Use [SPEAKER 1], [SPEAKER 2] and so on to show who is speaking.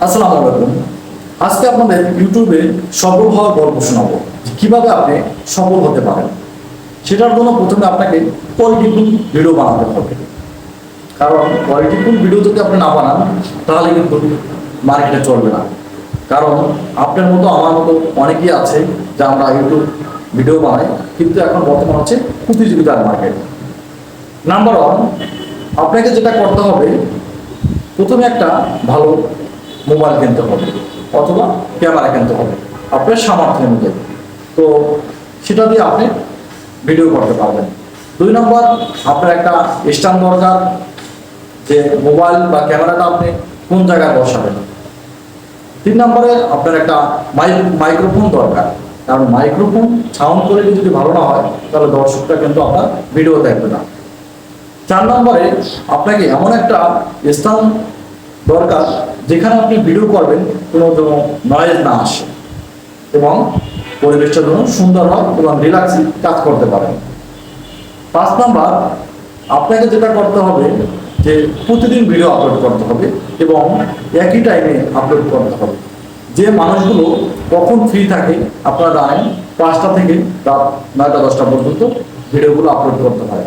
[SPEAKER 1] আসসালামু আলাইকুম। আজকে আপনাদের ইউটিউবে সফল হওয়ার গল্প শোনাবো, কিভাবে আপনি সফল হতে পারেন। সেটার জন্য প্রথমে আপনাকে কোয়ালিটিফুল ভিডিও বানাতে হবে। কারণ কোয়ালিটিফুল ভিডিও যদি আপনি না বানান তাহলে কিন্তু মার্কেটে চলবে না। কারণ আপনার মতো আমার মতো অনেকেই আছে যে আমরা ইউটিউব ভিডিও বানাই, কিন্তু এখন বর্তমান হচ্ছে প্রতিযোগিতার মার্কেট। নাম্বার ওয়ান, আপনাকে যেটা করতে হবে, প্রথমে একটা ভালো মোবাইল কিনতে হবে অথবা ক্যামেরা কিনতে হবে আপনার সামর্থ্য অনুযায়ী। তো সেটা দিয়ে আপনি ভিডিও করতে পারবেন। 2 নম্বর, আপনার একটা স্ট্যান্ড দরকার, যে মোবাইল বা ক্যামেরাটা আপনি কোন জায়গায় বসাবেন। 3 নম্বরে আপনার একটা মাইক্রোফোন দরকার, কারণ মাইক্রোফোন সাউন্ড কোয়ালিটি যদি ভালো না হয় তাহলে দর্শকরা কিন্তু আপনার ভিডিও দেখবে না। 4 নম্বরে আপনাকে এমন একটা স্থান দরকার যেখানে আপনি ভিডিও করবেন কোনো যেন নয়েজ না আসে এবং পরিবেশটা যেন সুন্দর হয় এবং রিল্যাক্সে কাজ করতে পারেন। 5 নাম্বার, আপনাকে যেটা করতে হবে যে প্রতিদিন ভিডিও আপলোড করতে হবে এবং একই টাইমে আপলোড করতে হবে। যে মানুষগুলো কখন ফ্রি থাকে আপনারা জানেন, 5টা থেকে রাত 9টা 10টা পর্যন্ত ভিডিওগুলো আপলোড করতে হয়।